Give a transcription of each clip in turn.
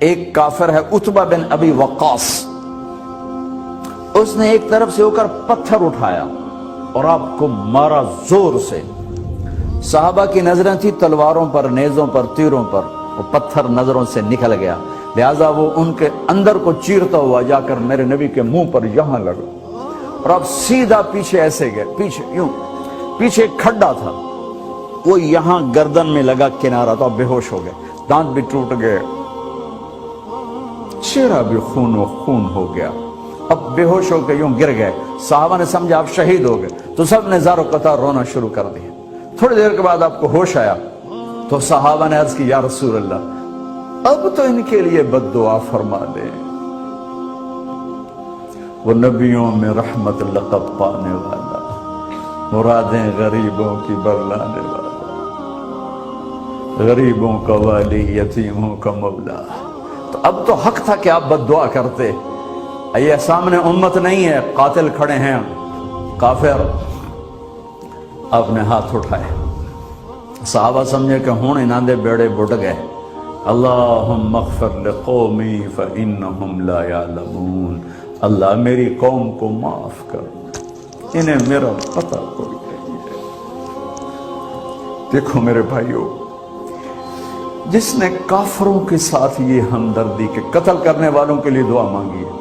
ایک کافر ہے عتبہ بن ابی وقاص، اس نے ایک طرف سے ہو کر پتھر اٹھایا اور آپ کو مارا زور سے۔ صحابہ کی نظریں تھی تلواروں پر، نیزوں پر، تیروں پر، وہ پتھر نظروں سے نکل گیا، لہذا وہ ان کے اندر کو چیرتا ہوا جا کر میرے نبی کے منہ پر یہاں لگا، اور اب سیدھا پیچھے ایسے گئے، پیچھے یوں، پیچھے ایک کھڈا تھا، وہ یہاں گردن میں لگا کنارہ، تو اب بے ہوش ہو گئے، دانت بھی ٹوٹ گئے، چہرہ بھی خون و خون ہو گیا، اب بے ہوش ہو کے یوں گر گئے۔ صحابہ نے سمجھا آپ شہید ہو گئے، تو سب نے زار و قطار رونا شروع کر دیا۔ تھوڑی دیر کے بعد آپ کو ہوش آیا تو صحابہ نے عرض کی یا رسول اللہ اب تو ان کے لیے بد دعا فرما دیں، وہ نبیوں میں رحمت لقب پانے والا، مرادیں غریبوں کی برلانے والا، غریبوں کا والی، یتیموں کا مولا۔ تو اب تو حق تھا کہ آپ بد دعا کرتے۔ یہ سامنے امت نہیں ہے، قاتل کھڑے ہیں، کافر۔ آپ نے ہاتھ اٹھائے، صحابہ سمجھے کہ ہون انہاں دے بیڑے بڑھ گئے۔ اللہم اغفر لقومی فإنہم لا یعلمون، اللہ میری قوم کو معاف کر، انہیں میرا پتہ کوئی نہیں ہے۔ دیکھو میرے بھائیو، جس نے کافروں کے ساتھ یہ ہمدردی کے قتل کرنے والوں کے لیے دعا مانگی ہے،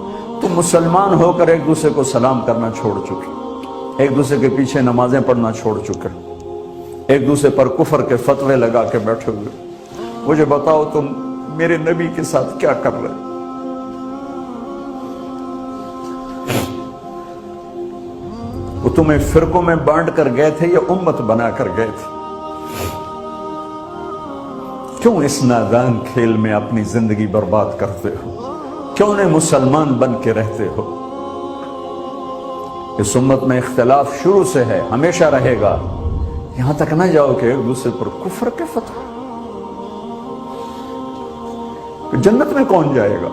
تو مسلمان ہو کر ایک دوسرے کو سلام کرنا چھوڑ چکے، ایک دوسرے کے پیچھے نمازیں پڑھنا چھوڑ چکے، ایک دوسرے پر کفر کے فتوے لگا کے بیٹھے ہوئے۔ مجھے بتاؤ تم میرے نبی کے ساتھ کیا کر رہے؟ وہ تمہیں فرقوں میں بانٹ کر گئے تھے یا امت بنا کر گئے تھے؟ کیوں اس نادان کھیل میں اپنی زندگی برباد کرتے ہو؟ کیوں نے مسلمان بن کے رہتے ہو؟ اس امت میں اختلاف شروع سے ہے، ہمیشہ رہے گا، یہاں تک نہ جاؤ کہ ایک دوسرے پر کفر کے فتوے۔ جنت میں کون جائے گا؟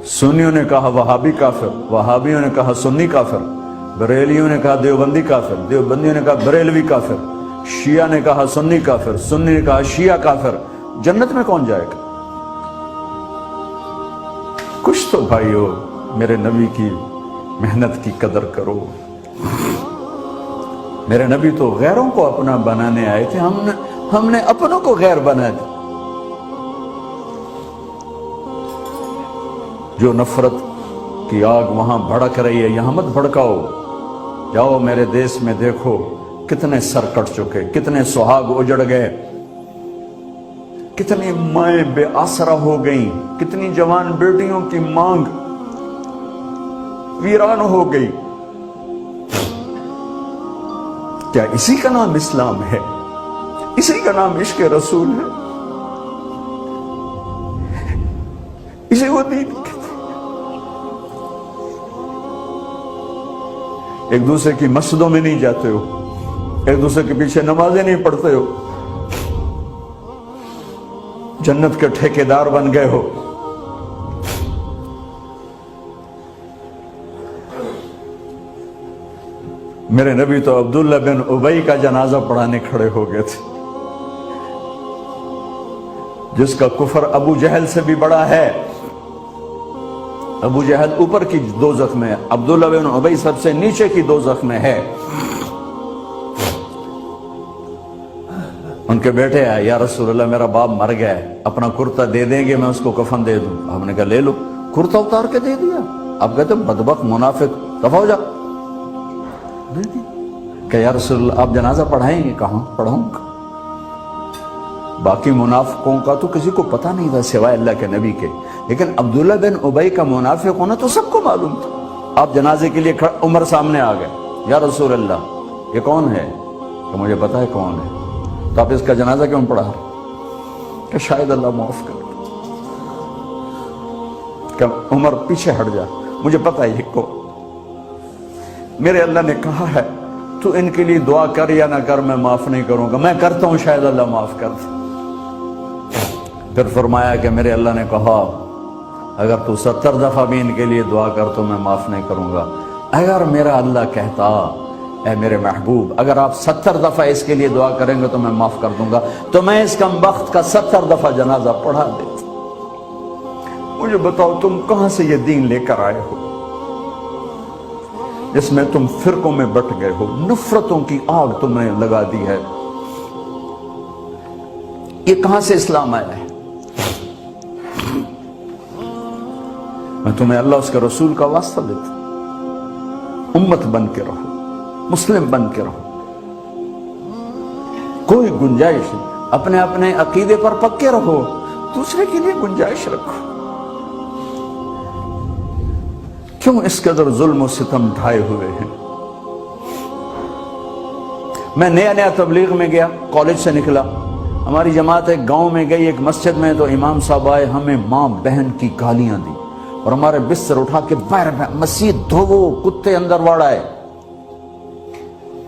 سنیوں نے کہا وہابی کافر، وہابیوں نے کہا سنی کافر، بریلیوں نے کہا دیوبندی کافر، دیوبندیوں نے کہا بریلوی کافر، شیعہ نے کہا سنی کافر، سنی نے کہا شیعہ کافر۔ جنت میں کون جائے گا؟ کچھ تو بھائیو میرے نبی کی محنت کی قدر کرو۔ میرے نبی تو غیروں کو اپنا بنانے آئے تھے، ہم نے اپنوں کو غیر بنا دیا۔ جو نفرت کی آگ وہاں بھڑک رہی ہے، یہاں مت بھڑکاؤ۔ جاؤ میرے دیس میں دیکھو کتنے سر کٹ چکے، کتنے سہاگ اجڑ گئے، کتنی مائیں بے آسرا ہو گئیں، کتنی جوان بیٹیوں کی مانگ ویران ہو گئی۔ کیا اسی کا نام اسلام ہے؟ اسی کا نام عشق رسول ہے؟ اسی کو دین کہتے ہیں؟ ایک دوسرے کی مسجدوں میں نہیں جاتے ہو، ایک دوسرے کے پیچھے نمازیں نہیں پڑھتے ہو، جنت کے ٹھیکیدار بن گئے ہو۔ میرے نبی تو عبداللہ بن ابی کا جنازہ پڑھانے کھڑے ہو گئے تھے، جس کا کفر ابو جہل سے بھی بڑا ہے۔ ابو جہل اوپر کی دوزخ میں، عبداللہ بن ابی سب سے نیچے کی دوزخ میں ہے۔ ان کے بیٹے آئے، یا رسول اللہ میرا باپ مر گیا ہے، اپنا کرتا دے دیں گے، میں اس کو کفن دے دوں۔ ہم نے کہا لے لو، کرتا اتار کے دے دیا۔ اب کہتے بدبخت منافق، دفع ہو جا۔ کہ یا رسول اللہ آپ جنازہ پڑھائیں گے؟ کہاں پڑھوں گا؟ باقی منافقوں کا تو کسی کو پتہ نہیں تھا سوائے اللہ کے نبی کے، لیکن عبداللہ بن ابی کا منافق ہونا تو سب کو معلوم تھا۔ آپ جنازے کے لیے عمر سامنے آ گئے، یا رسول اللہ یہ کون ہے؟ کہ مجھے پتا ہے کون ہے، تو آپ اس کا جنازہ کیوں پڑھا رہے؟ کہ شاید اللہ معاف کر۔ کہ عمر پیچھے ہٹ جا، مجھے پتا ہے یہ کو، میرے اللہ نے کہا ہے تو ان کے لیے دعا کر یا نہ کر، میں معاف نہیں کروں گا، میں کرتا ہوں شاید اللہ معاف کر دے۔ پھر فرمایا کہ میرے اللہ نے کہا اگر تو 70 دفعہ بھی ان کے لیے دعا کر تو میں معاف نہیں کروں گا۔ اگر میرا اللہ کہتا اے میرے محبوب اگر آپ 70 دفعہ اس کے لیے دعا کریں گے تو میں معاف کر دوں گا، تو میں اس کم بخت کا 70 دفعہ جنازہ پڑھا دیتا۔ مجھے بتاؤ تم کہاں سے یہ دین لے کر آئے ہو جس میں تم فرقوں میں بٹ گئے ہو، نفرتوں کی آگ تم نے لگا دی ہے، یہ کہاں سے اسلام آیا ہے؟ میں تمہیں اللہ اس کے رسول کا واسطہ دیتا، امت بن کے رہو، مسلم بن کے رہو، کوئی گنجائش نہیں، اپنے اپنے عقیدے پر پکے رہو، دوسرے کے لیے گنجائش رکھو۔ کیوں اس قدر ظلم و ستم ڈھائے ہوئے ہیں؟ میں نیا تبلیغ میں گیا، کالج سے نکلا، ہماری جماعت ایک گاؤں میں گئی، ایک مسجد میں، تو امام صاحب آئے، ہمیں ماں بہن کی گالیاں دی اور ہمارے بستر اٹھا کے باہر مسجد دھوو، کتے اندر واڑائے۔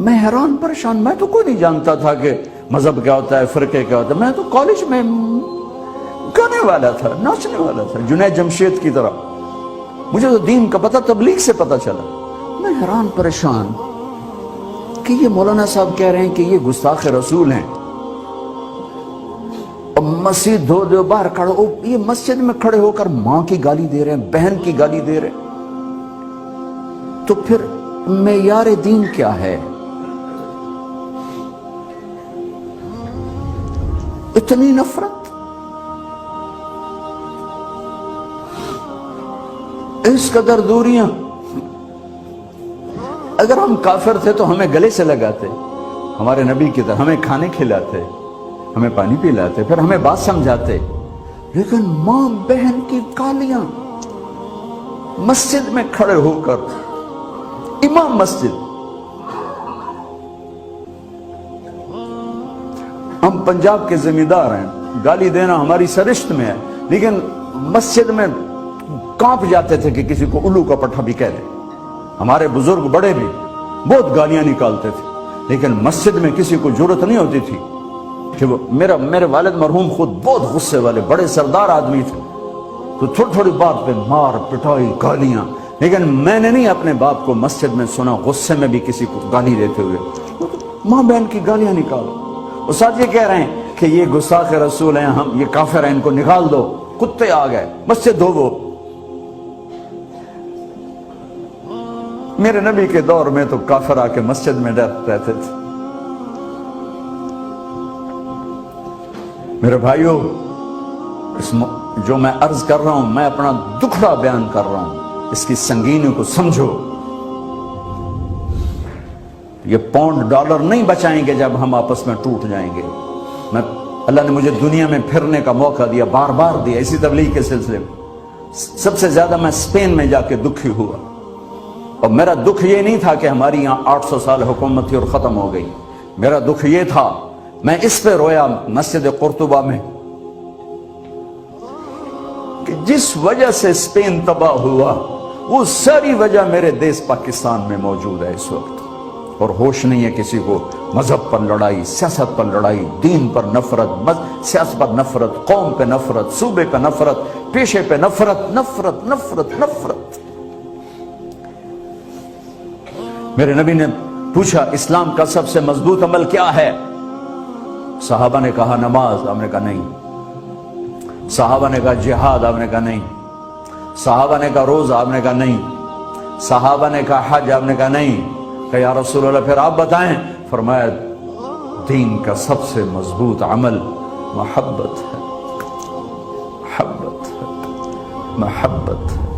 میں حیران پریشان، میں تو کوئی نہیں جانتا تھا کہ مذہب کیا ہوتا ہے، فرقے کیا ہوتا ہے، میں تو کالج میں گانے والا تھا، ناچنے والا تھا، جنید جمشید کی طرح، مجھے تو دین کا پتہ تبلیغ سے پتہ چلا۔ میں حیران پریشان کہ یہ مولانا صاحب کہہ رہے ہیں کہ یہ گستاخ رسول ہیں، اور مسجد دھو دو باہر کھڑے ہو، یہ مسجد میں کھڑے ہو کر ماں کی گالی دے رہے ہیں، بہن کی گالی دے رہے ہیں، تو پھر معیار دین کیا ہے؟ اتنی نفرت، اس قدر دوریاں۔ اگر ہم کافر تھے تو ہمیں گلے سے لگاتے، ہمارے نبی کی طرح ہمیں کھانے کھلاتے، ہمیں پانی پلاتے، پھر ہمیں بات سمجھاتے، لیکن ماں بہن کی گالیاں مسجد میں کھڑے ہو کر، امام مسجد۔ ہم پنجاب کے زمیندار ہیں، گالی دینا ہماری سرشت میں ہے، لیکن مسجد میں کانپ جاتے تھے کہ کسی کو الو کا پٹھا بھی کہہ دے۔ ہمارے بزرگ بڑے بھی بہت گالیاں نکالتے تھے، لیکن مسجد میں کسی کو جرت نہیں ہوتی تھی کہ وہ میرے والد مرحوم خود بہت غصے والے بڑے سردار آدمی تھے، تو تھوڑی تھوڑی بات پہ مار پٹائی گالیاں، لیکن میں نے نہیں اپنے باپ کو مسجد میں سنا غصے میں بھی کسی کو گالی دیتے ہوئے۔ ماں بہن کی گالیاں نکالو، استاد یہ کہہ رہے ہیں کہ یہ گستاخ رسول ہیں، ہم یہ کافر ہیں، ان کو نکال دو، کتے آ گئے، مسجد دھوو۔ میرے نبی کے دور میں تو کافر آ کے مسجد میں رہتے تھے۔ میرے بھائیوں، جو میں عرض کر رہا ہوں، میں اپنا دکھڑا بیان کر رہا ہوں، اس کی سنگینی کو سمجھو۔ یہ پاؤنڈ ڈالر نہیں بچائیں گے جب ہم آپس میں ٹوٹ جائیں گے۔ اللہ نے مجھے دنیا میں پھرنے کا موقع دیا، بار بار دیا، اسی تبلیغ کے سلسلے میں۔ سب سے زیادہ میں اسپین میں جا کے دکھی ہوا، اور میرا دکھ یہ نہیں تھا کہ ہماری یہاں 800 سال حکومت تھی اور ختم ہو گئی، میرا دکھ یہ تھا، میں اس پہ رویا مسجد قرطبہ میں، کہ جس وجہ سے اسپین تباہ ہوا وہ ساری وجہ میرے دیس پاکستان میں موجود ہے اس وقت، اور ہوش نہیں ہے کسی کو۔ مذہب پر لڑائی، سیاست پر لڑائی، دین پر نفرت، سیاست پر نفرت، قوم پہ نفرت، صوبے پہ نفرت، پیشے پہ نفرت، نفرت نفرت نفرت۔ میرے نبی نے پوچھا اسلام کا سب سے مضبوط عمل کیا ہے؟ صحابہ نے کہا نماز، آپ نے کہا نہیں۔ صحابہ نے کہا جہاد، آپ نے کہا نہیں۔ صحابہ نے کہا روزہ، آپ نے کہا نہیں۔ صحابہ نے کہا حج، آپ نے کہا نہیں۔ کہ یا رسول اللہ پھر آپ بتائیں؟ فرمایا دین کا سب سے مضبوط عمل محبت ہے، محبت ہے، محبت ہے۔